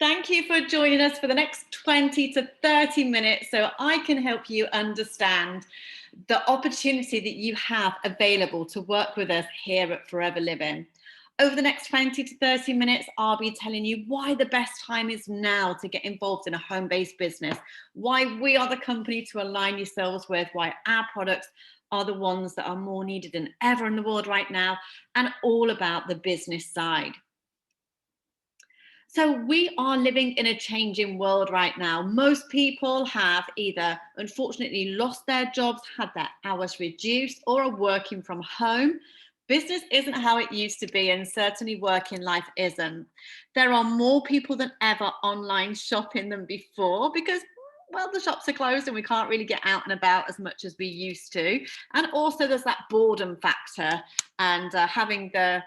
Thank you for joining us for the next 20 to 30 minutes so I can help you understand the opportunity that you have available to work with us here at Forever Living. Over the next 20 to 30 minutes, I'll be telling you why the best time is now to get involved in a home-based business, why we are the company to align yourselves with, why our products are the ones that are more needed than ever in the world right now, and all about the business side. So we are living in a changing world right now. Most people have either unfortunately lost their jobs, had their hours reduced, or are working from home. Business isn't how it used to be, and certainly working life isn't. There are more people than ever online shopping than before because, well, the shops are closed and we can't really get out and about as much as we used to. And also there's that boredom factor, and having the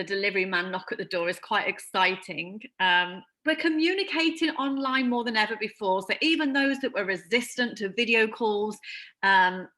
delivery man knock at the door is quite exciting. We're communicating online more than ever before. So even those that were resistant to video calls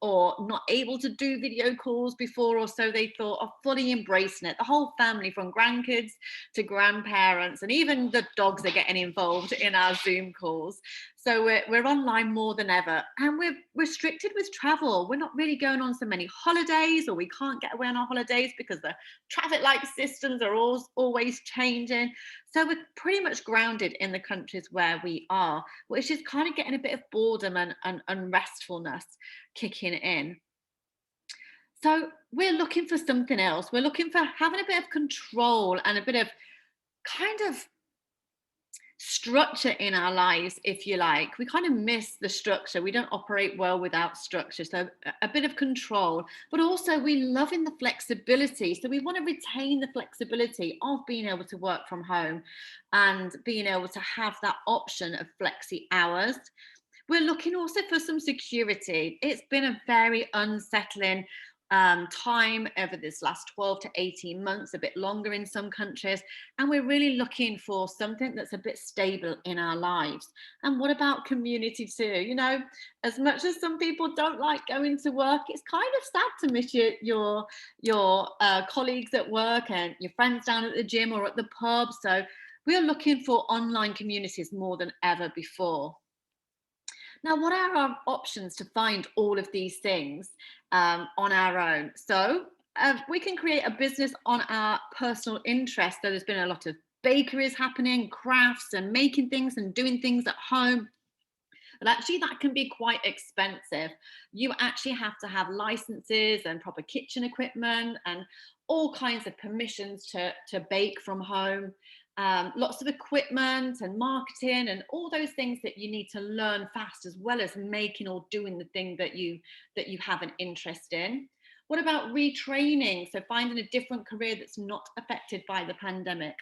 or not able to do video calls before, or so they thought, are fully embracing it. The whole family, from grandkids to grandparents, and even the dogs are getting involved in our Zoom calls. So we're online more than ever, and we're restricted with travel. We're not really going on so many holidays, or we can't get away on our holidays because the traffic light systems are always changing. So we're pretty much grounded in the countries where we are, which is kind of getting a bit of boredom and unrestfulness kicking in. So we're looking for something else. We're looking for having a bit of control and a bit of kind of structure in our lives, if you like. We kind of miss the structure. We don't operate well without structure. So a bit of control, but also we love in the flexibility. So we want to retain the flexibility of being able to work from home and being able to have that option of flexi hours. We're looking also for some security. It's been a very unsettling time over this last 12 to 18 months, a bit longer in some countries. And we're really looking for something that's a bit stable in our lives. And what about community too? You know, as much as some people don't like going to work, it's kind of sad to miss your colleagues at work and your friends down at the gym or at the pub. So we are looking for online communities more than ever before. Now, what are our options to find all of these things on our own? So we can create a business on our personal interest. So there's been a lot of bakeries happening, crafts and making things and doing things at home. But actually that can be quite expensive. You actually have to have licenses and proper kitchen equipment and all kinds of permissions to bake from home. Lots of equipment and marketing and all those things that you need to learn fast, as well as making or doing the thing that you have an interest in. What about retraining? So finding a different career that's not affected by the pandemic.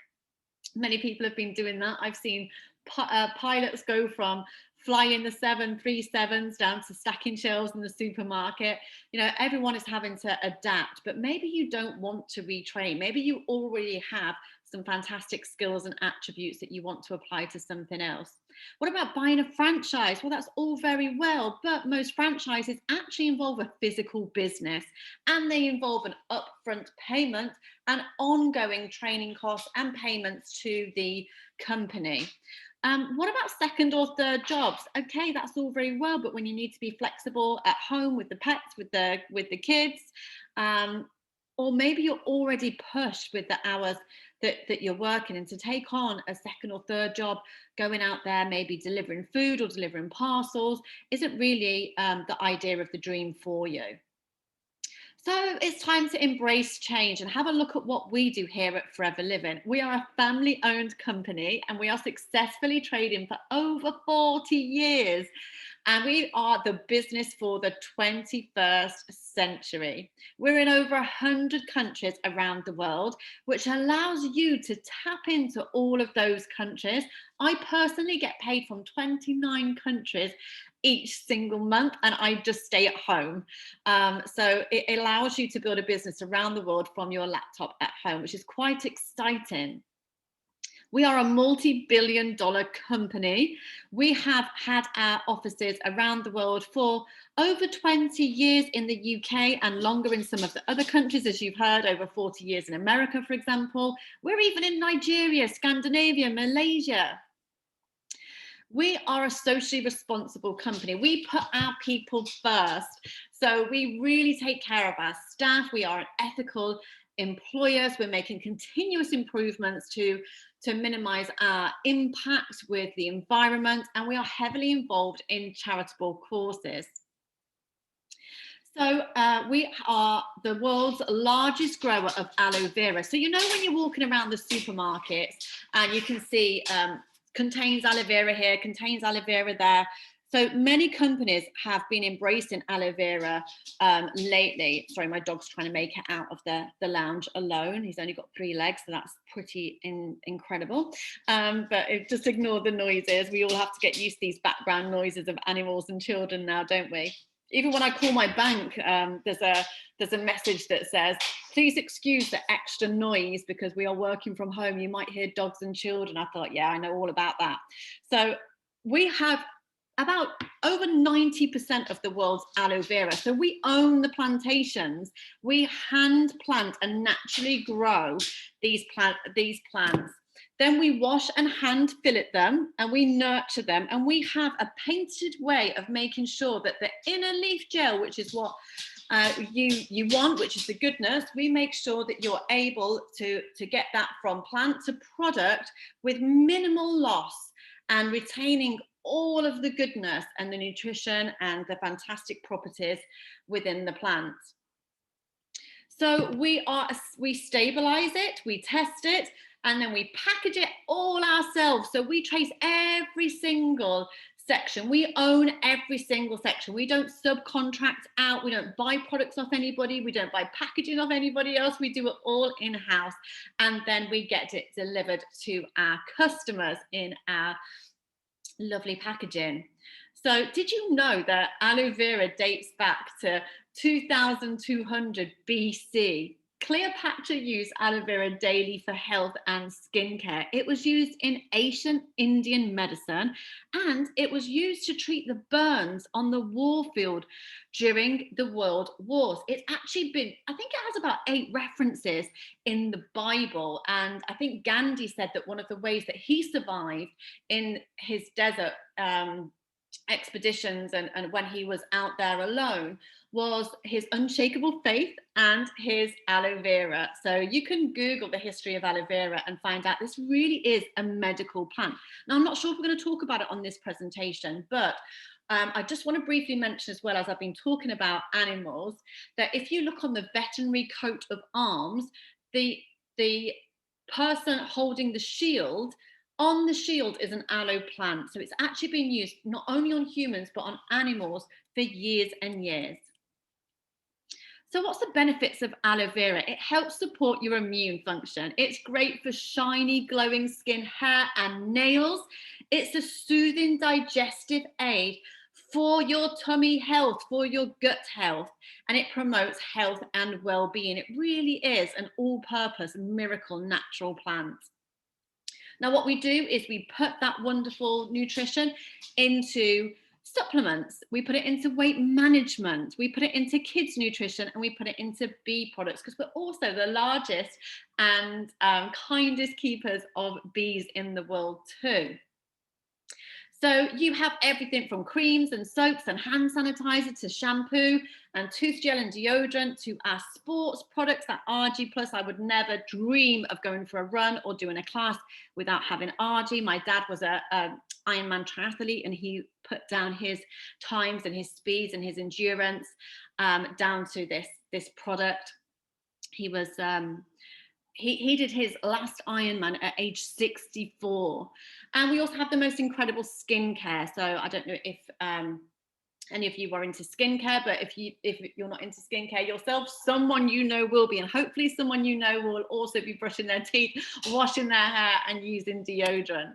Many people have been doing that. I've seen pilots go from flying the 737s down to stacking shelves in the supermarket. You know, everyone is having to adapt, but maybe you don't want to retrain. Maybe you already have some fantastic skills and attributes that you want to apply to something else. What about buying a franchise? Well, that's all very well, but most franchises actually involve a physical business, and they involve an upfront payment and ongoing training costs and payments to the company. What about second or third jobs? Okay, that's all very well, but when you need to be flexible at home with the pets, with the kids, or maybe you're already pushed with the hours that you're working, and to take on a second or third job, going out there, maybe delivering food or delivering parcels, isn't really the idea of the dream for you. So it's time to embrace change and have a look at what we do here at Forever Living. We are a family-owned company and we are successfully trading for over 40 years. And we are the business for the 21st century. We're in over 100 countries around the world, which allows you to tap into all of those countries. I personally get paid from 29 countries each single month, and I just stay at home. So it allows you to build a business around the world from your laptop at home, which is quite exciting. We are a multi-billion-dollar company. We have had our offices around the world for over 20 years in the UK and longer in some of the other countries, as you've heard, over 40 years in America, for example. We're even in Nigeria, Scandinavia, Malaysia. We are a socially responsible company. We put our people first. So we really take care of our staff. We are ethical employers. We're making continuous improvements to minimize our impact with the environment, and we are heavily involved in charitable causes. So we are the world's largest grower of aloe vera. So, you know, when you're walking around the supermarkets and you can see contains aloe vera here, contains aloe vera there. So many companies have been embracing aloe vera lately. Sorry, my dog's trying to make it out of the lounge alone. He's only got 3 legs, so that's pretty incredible. But just ignore the noises. We all have to get used to these background noises of animals and children now, don't we? Even when I call my bank, there's a message that says, please excuse the extra noise because we are working from home. You might hear dogs and children. I thought, yeah, I know all about that. So we have about over 90% of the world's aloe vera. So we own the plantations. We hand plant and naturally grow these plants. Then we wash and hand fillet them, and we nurture them, and we have a painted way of making sure that the inner leaf gel, which is what you want, which is the goodness, we make sure that you're able to get that from plant to product with minimal loss and retaining all of the goodness and the nutrition and the fantastic properties within the plant. So we stabilize it, we test it, and then we package it all ourselves. So we trace every single section. We own every single section. We don't subcontract out. We don't buy products off anybody. We don't buy packaging off anybody else. We do it all in-house. And then we get it delivered to our customers in our lovely packaging. So did you know that aloe vera dates back to 2200 BC? Cleopatra used aloe vera daily for health and skincare. It was used in ancient Indian medicine, and it was used to treat the burns on the war field during the world wars. It's actually been, I think it has about 8 references in the Bible. And I think Gandhi said that one of the ways that he survived in his desert expeditions and when he was out there alone was his unshakable faith and his aloe vera. So you can Google the history of aloe vera and find out this really is a medical plant. Now, I'm not sure if we're going to talk about it on this presentation, but I just want to briefly mention, as well as I've been talking about animals, that if you look on the veterinary coat of arms, the person holding the shield, on the shield is an aloe plant. So it's actually been used not only on humans, but on animals for years and years. So what's the benefits of aloe vera? It helps support your immune function. It's great for shiny, glowing skin, hair, and nails. It's a soothing digestive aid for your tummy health, for your gut health, and it promotes health and well-being. It really is an all-purpose miracle natural plant. Now, what we do is we put that wonderful nutrition into supplements. We put it into weight management. We put it into kids' nutrition, and we put it into bee products, because we're also the largest and kindest keepers of bees in the world too. So you have everything from creams and soaps and hand sanitizer to shampoo and tooth gel and deodorant to our sports products, that RG Plus. I would never dream of going for a run or doing a class without having RG. My dad was a Ironman triathlete, and he put down his times and his speeds and his endurance down to this product. He was he did his last Ironman at age 64. And we also have the most incredible skincare. So I don't know if any of you are into skincare, but if you're not into skincare yourself, someone you know will be, and hopefully someone you know will also be brushing their teeth, washing their hair, and using deodorant.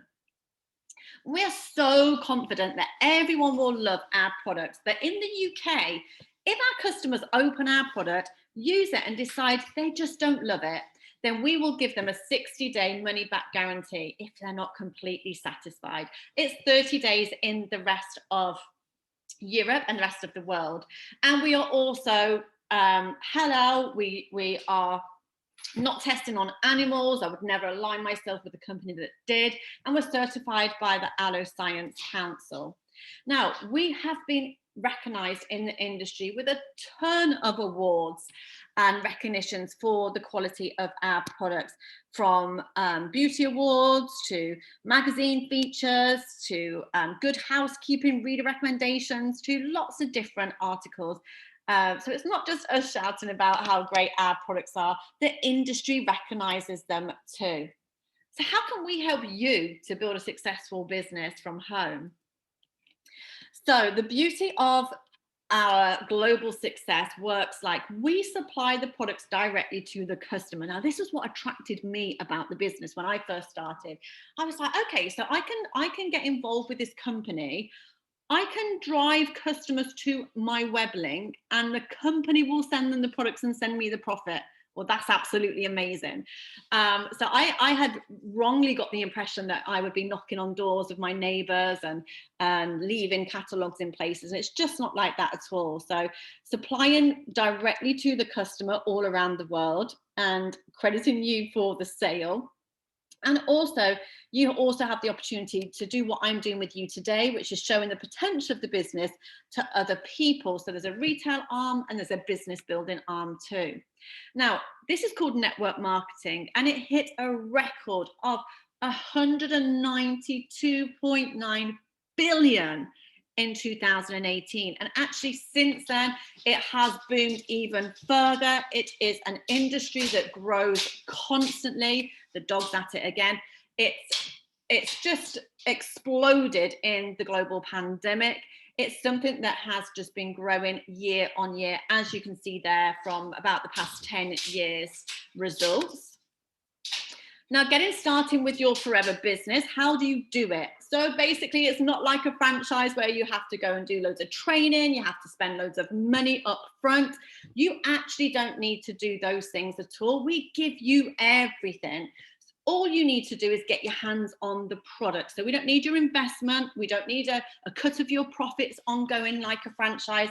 We are so confident that everyone will love our products, that in the UK, if our customers open our product, use it, and decide they just don't love it, then we will give them a 60-day money-back guarantee if they're not completely satisfied. It's 30 days in the rest of Europe and the rest of the world. And we are also halal. We are not testing on animals. I would never align myself with a company that did, and we're certified by the Aloe Science Council. Now, we have been recognized in the industry with a ton of awards and recognitions for the quality of our products, from beauty awards to magazine features to good housekeeping reader recommendations to lots of different articles. So it's not just us shouting about how great our products are, the industry recognizes them too. So how can we help you to build a successful business from home? So the beauty of our global success works like we supply the products directly to the customer. Now, this is what attracted me about the business when I first started. I was like, okay, so I can get involved with this company. I can drive customers to my web link and the company will send them the products and send me the profit. Well, that's absolutely amazing. So I had wrongly got the impression that I would be knocking on doors of my neighbours and leaving catalogues in places. And it's just not like that at all. So supplying directly to the customer all around the world and crediting you for the sale. And also, you also have the opportunity to do what I'm doing with you today, which is showing the potential of the business to other people. So there's a retail arm and there's a business building arm too. Now, this is called network marketing, and it hit a record of 192.9 billion in 2018. And actually since then, it has boomed even further. It is an industry that grows constantly. The dog's at it again. It's just exploded in the global pandemic. It's something that has just been growing year on year, as you can see there from about the past 10 years results. Now, getting started with your forever business, how do you do it? So basically, it's not like a franchise where you have to go and do loads of training, you have to spend loads of money up front. You actually don't need to do those things at all. We give you everything. All you need to do is get your hands on the product. So we don't need your investment. We don't need a cut of your profits ongoing like a franchise.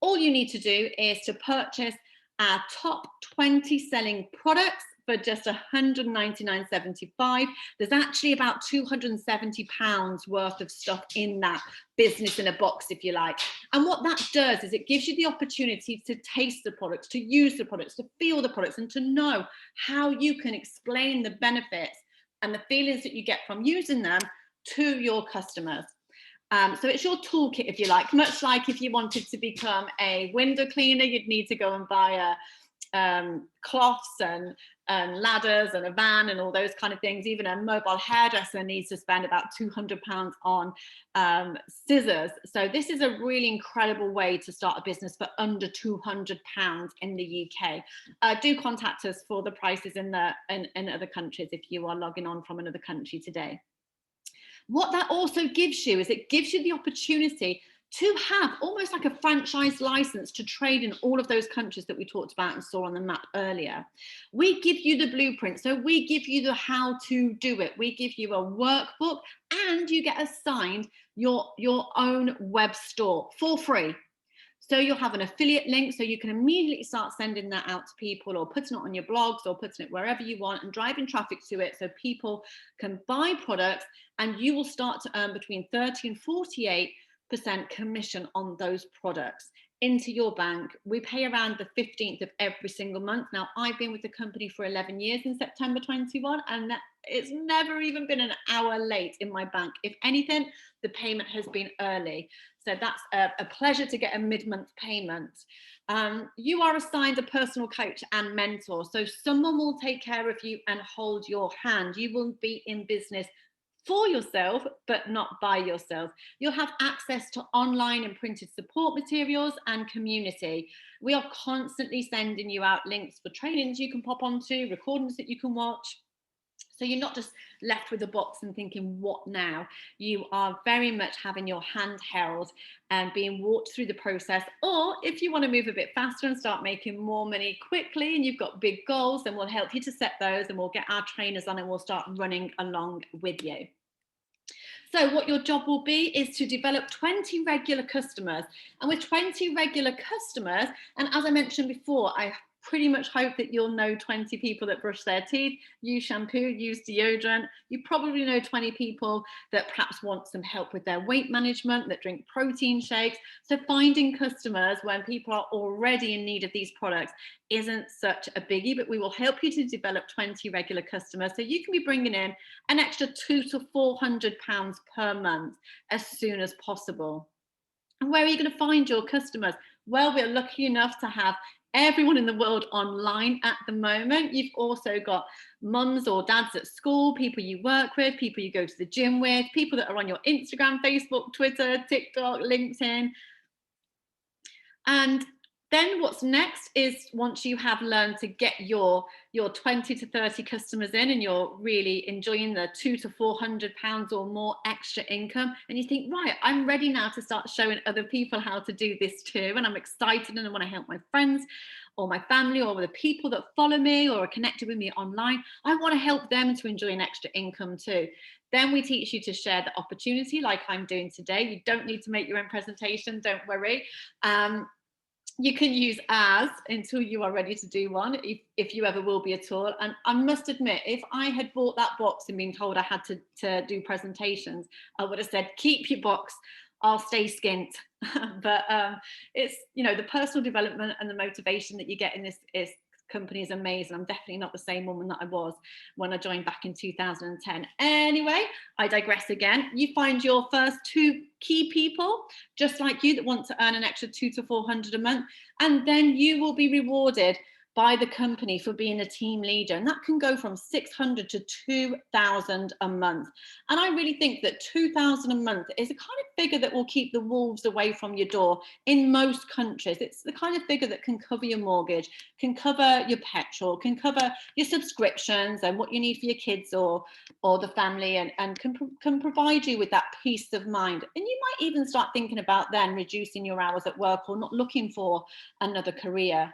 All you need to do is to purchase our top 20 selling products for just $199.75. There's actually about £270 worth of stuff in that business in a box, if you like. And what that does is it gives you the opportunity to taste the products, to use the products, to feel the products, and to know how you can explain the benefits and the feelings that you get from using them to your customers. So it's your toolkit, if you like, much like if you wanted to become a window cleaner, you'd need to go and buy cloths and ladders and a van and all those kind of things. Even a mobile hairdresser needs to spend about £200 on scissors. So this is a really incredible way to start a business for under £200 in the UK. Do contact us for the prices in other countries if you are logging on from another country today. What that also gives you is it gives you the opportunity to have almost like a franchise license to trade in all of those countries that we talked about and saw on the map earlier. We give you the blueprint, so we give you the how to do it. We give you a workbook and you get assigned your own web store for free. So you'll have an affiliate link, so you can immediately start sending that out to people or putting it on your blogs or putting it wherever you want and driving traffic to it so people can buy products, and you will start to earn between 30 and 48% commission on those products into your bank. We pay around the 15th of every single month. Now, I've been with the company for 11 years in September 21, and it's never even been an hour late in my bank. If anything, the payment has been early. So that's a pleasure to get a mid-month payment. You are assigned a personal coach and mentor. So someone will take care of you and hold your hand. You will be in business for yourself, but not by yourself. You'll have access to online and printed support materials and community. We are constantly sending you out links for trainings you can pop onto, recordings that you can watch. So you're not just left with a box and thinking, what now? You are very much having your hand held and being walked through the process. Or if you want to move a bit faster and start making more money quickly and you've got big goals, then we'll help you to set those and we'll get our trainers on and we'll start running along with you. So what your job will be is to develop 20 regular customers. And with 20 regular customers, and as I mentioned before, I pretty much hope that you'll know 20 people that brush their teeth, use shampoo, use deodorant. You probably know 20 people that perhaps want some help with their weight management, that drink protein shakes. So finding customers when people are already in need of these products isn't such a biggie, but we will help you to develop 20 regular customers. So you can be bringing in an extra £200 to £400 per month as soon as possible. And where are you going to find your customers? Well, we're lucky enough to have everyone in the world online at the moment. You've also got mums or dads at school, people you work with, people you go to the gym with, people that are on your Instagram, Facebook, Twitter, TikTok, LinkedIn. And then what's next is, once you have learned to get your 20 to 30 customers in and you're really enjoying the £200 to £400 or more extra income, and you think, right, I'm ready now to start showing other people how to do this too, and I'm excited and I want to help my friends or my family or the people that follow me or are connected with me online, I want to help them to enjoy an extra income too. Then we teach you to share the opportunity like I'm doing today. You don't need to make your own presentation, don't worry. You can use as until you are ready to do one, if you ever will be at all. And I must admit, if I had bought that box and been told I had to do presentations, I would have said, keep your box, I'll stay skint. But it's, you know, the personal development and the motivation that you get in this company is amazing. I'm definitely not the same woman that I was when I joined back in 2010. Anyway, I digress again. You find your first 2 key people just like you that want to earn an extra £200 to £400 a month, and then you will be rewarded by the company for being a team leader, and that can go from £600 to £2,000 a month. And I really think that £2,000 a month is a kind of figure that will keep the wolves away from your door in most countries. It's the kind of figure that can cover your mortgage, can cover your petrol, can cover your subscriptions and what you need for your kids or the family, and can provide you with that peace of mind. And you might even start thinking about then reducing your hours at work or not looking for another career.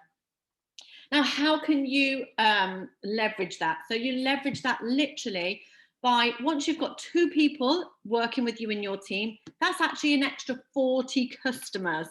Now, how can you leverage that? So you leverage that literally by, once you've got 2 people working with you in your team, that's actually an extra 40 customers,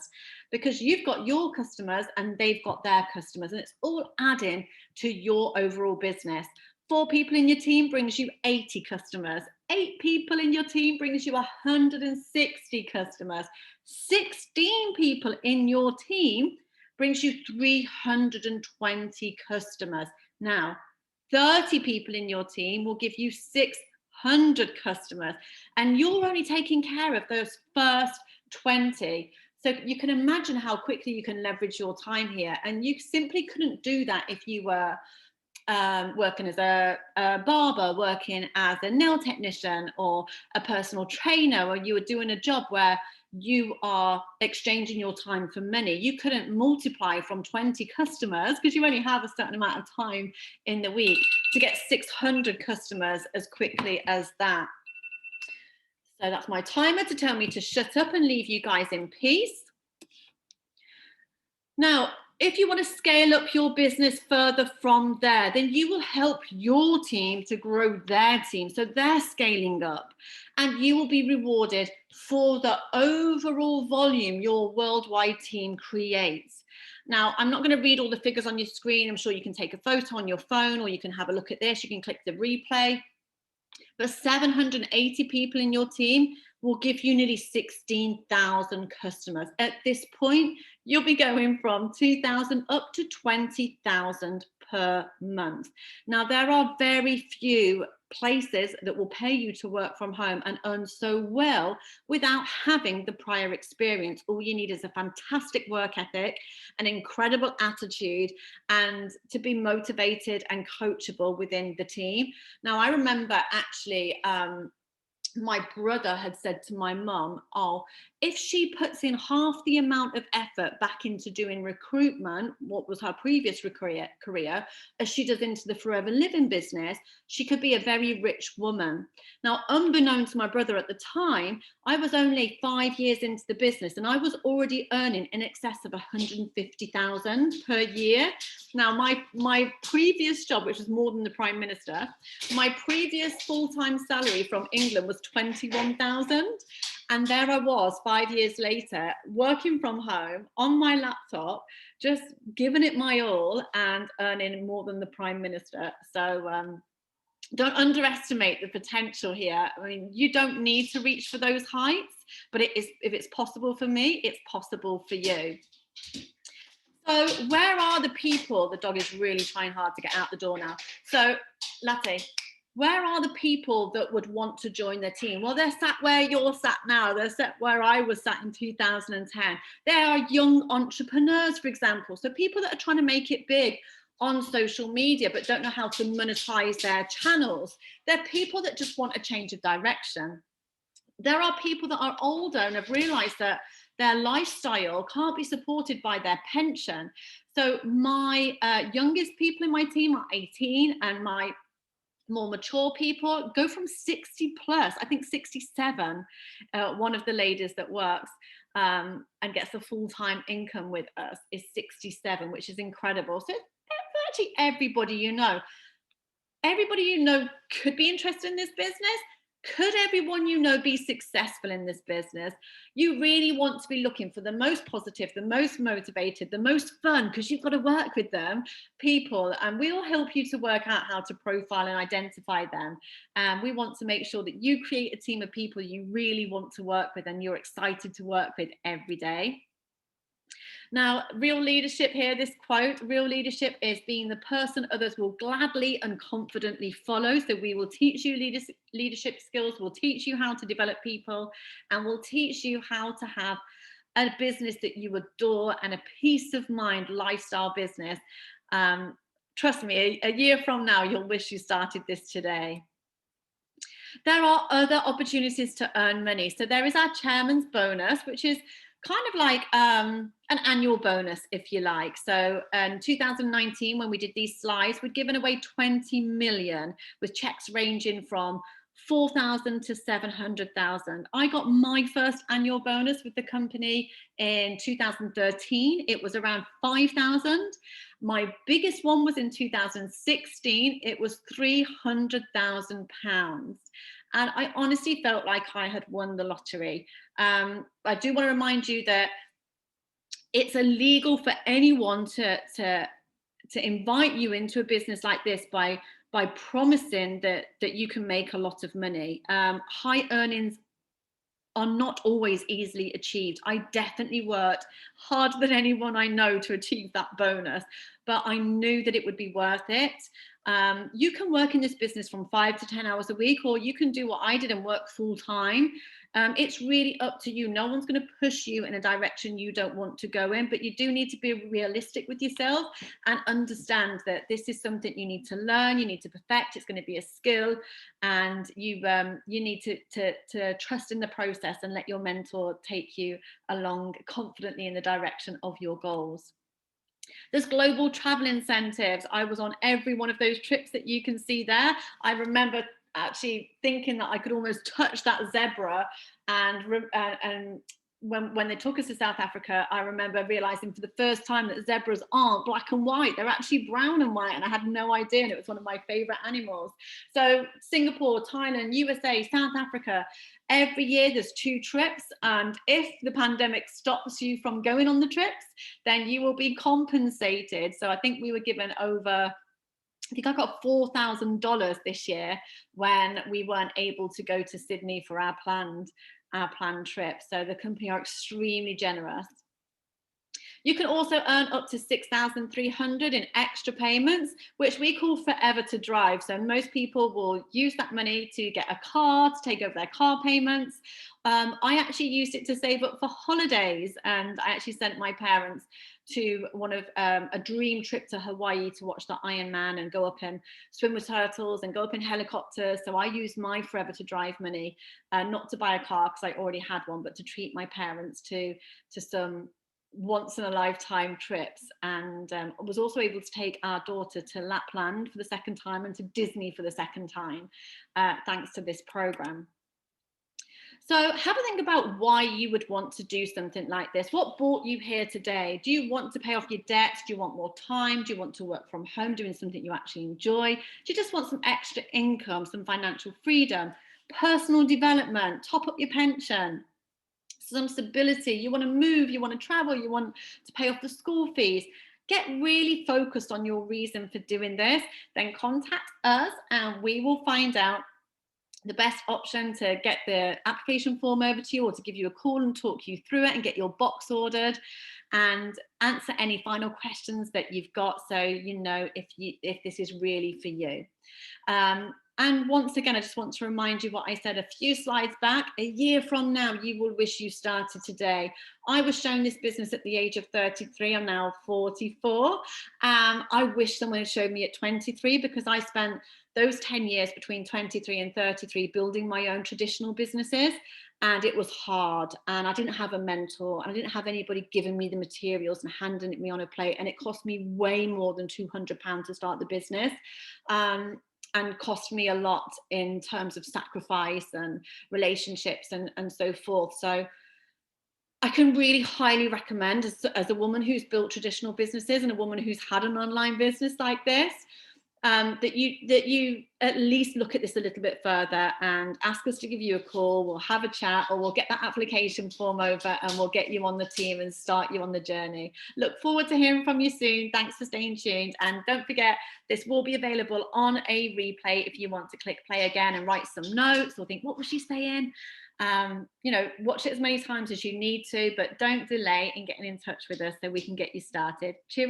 because you've got your customers and they've got their customers, and it's all adding to your overall business. 4 people in your team brings you 80 customers. 8 people in your team brings you 160 customers. 16 people in your team brings you 320 customers. Now, 30 people in your team will give you 600 customers, and you're only taking care of those first 20. So you can imagine how quickly you can leverage your time here. And you simply couldn't do that if you were working as a barber, working as a nail technician or a personal trainer, or you were doing a job where you are exchanging your time for money. You couldn't multiply from 20 customers, because you only have a certain amount of time in the week, to get 600 customers as quickly as that. So that's my timer to tell me to shut up and leave you guys in peace. Now, if you want to scale up your business further from there, then you will help your team to grow their team. So they're scaling up, and you will be rewarded for the overall volume your worldwide team creates. Now, I'm not going to read all the figures on your screen. I'm sure you can take a photo on your phone, or you can have a look at this. You can click the replay. But 780 people in your team will give you nearly 16,000 customers. At this point, you'll be going from 2,000 up to 20,000 per month. Now, there are very few places that will pay you to work from home and earn so well without having the prior experience. All you need is a fantastic work ethic, an incredible attitude, and to be motivated and coachable within the team. Now, I remember actually my brother had said to my mum, oh, if she puts in half the amount of effort back into doing recruitment, what was her previous career, as she does into the Forever Living business, she could be a very rich woman. Now, unbeknown to my brother at the time, I was only 5 years into the business, and I was already earning in excess of 150,000 per year. Now, my previous job, which was more than the Prime Minister, my previous full-time salary from England was 21,000. And there I was 5 years later, working from home on my laptop, just giving it my all and earning more than the Prime Minister. So don't underestimate the potential here. I mean, you don't need to reach for those heights, but it is, if it's possible for me, it's possible for you. So where are the people? The dog is really trying hard to get out the door now. So Latte, where are the people that would want to join the team? Well, they're sat where you're sat now. They're sat where I was sat in 2010. They are young entrepreneurs, for example. So people that are trying to make it big on social media, but don't know how to monetize their channels. They're people that just want a change of direction. There are people that are older and have realized that their lifestyle can't be supported by their pension. So my youngest people in my team are 18, and my more mature people go from 60 plus, I think 67. One of the ladies that works and gets a full-time income with us is 67, which is incredible. So actually everybody you know could be interested in this business. Could everyone you know be successful in this business? You really want to be looking for the most positive, the most motivated, the most fun, because you've got to work with them, people, and we'll help you to work out how to profile and identify them. And we want to make sure that you create a team of people you really want to work with and you're excited to work with every day. Now, real leadership here, this quote, real leadership is being the person others will gladly and confidently follow. So we will teach you leadership skills, we'll teach you how to develop people, and we'll teach you how to have a business that you adore and a peace of mind lifestyle business. Trust me, a year from now, you'll wish you started this today. There are other opportunities to earn money. So there is our chairman's bonus, which is kind of like an annual bonus, if you like. So in 2019, when we did these slides, we'd given away 20 million with checks ranging from 4,000 to 700,000. I got my first annual bonus with the company in 2013. It was around 5,000. My biggest one was in 2016. It was £300,000. And I honestly felt like I had won the lottery. I do want to remind you that it's illegal for anyone to invite you into a business like this by promising that you can make a lot of money. High earnings are not always easily achieved. I definitely worked harder than anyone I know to achieve that bonus, but I knew that it would be worth it. You can work in this business from 5 to 10 hours a week, or you can do what I did and work full time. It's really up to you. No one's going to push you in a direction you don't want to go in, but you do need to be realistic with yourself and understand that this is something you need to learn, you need to perfect. It's going to be a skill, and you need to trust in the process and let your mentor take you along confidently in the direction of your goals. There's global travel incentives. I was on every one of those trips that you can see there. I remember actually thinking that I could almost touch that zebra, and when they took us to South Africa, I remember realizing for the first time that zebras aren't black and white, they're actually brown and white, and I had no idea, and it was one of my favorite animals. So Singapore, Thailand, USA, South Africa, every year there's 2 trips, and if the pandemic stops you from going on the trips, then you will be compensated. So I think we were given over, I think I got $4,000 this year when we weren't able to go to Sydney for our planned trip. So the company are extremely generous. You can also earn up to 6,300 in extra payments, which we call forever to drive. So most people will use that money to get a car, to take over their car payments. I actually used it to save up for holidays, and I actually sent my parents to one of a dream trip to Hawaii to watch the Ironman and go up and swim with turtles and go up in helicopters. So I used my forever to drive money, not to buy a car because I already had one, but to treat my parents to some once in a lifetime trips, and was also able to take our daughter to Lapland for the second time and to Disney for the second time, thanks to this program. So have a think about why you would want to do something like this. What brought you here today? Do you want to pay off your debts? Do you want more time? Do you want to work from home doing something you actually enjoy? Do you just want some extra income, some financial freedom, personal development, top up your pension? some stability, you want to move, you want to travel, you want to pay off the school fees, get really focused on your reason for doing this, then contact us and we will find out the best option to get the application form over to you, or to give you a call and talk you through it and get your box ordered and answer any final questions that you've got, so you know if this is really for you. And once again, I just want to remind you what I said a few slides back. A year from now, you will wish you started today. I was shown this business at the age of 33. I'm now 44. I wish someone had showed me at 23, because I spent those 10 years between 23 and 33 building my own traditional businesses. And it was hard, and I didn't have a mentor, and I didn't have anybody giving me the materials and handing it me on a plate. And it cost me way more than £200 to start the business. And cost me a lot in terms of sacrifice and relationships and so forth. So I can really highly recommend, as a woman who's built traditional businesses and a woman who's had an online business like this, that you at least look at this a little bit further and ask us to give you a call. We'll have a chat, or we'll get that application form over and we'll get you on the team and start you on the journey. Look forward to hearing from you soon. Thanks for staying tuned, and don't forget, this will be available on a replay if you want to click play again and write some notes or think, what was she saying? Watch it as many times as you need to, but don't delay in getting in touch with us so we can get you started. Cheerio.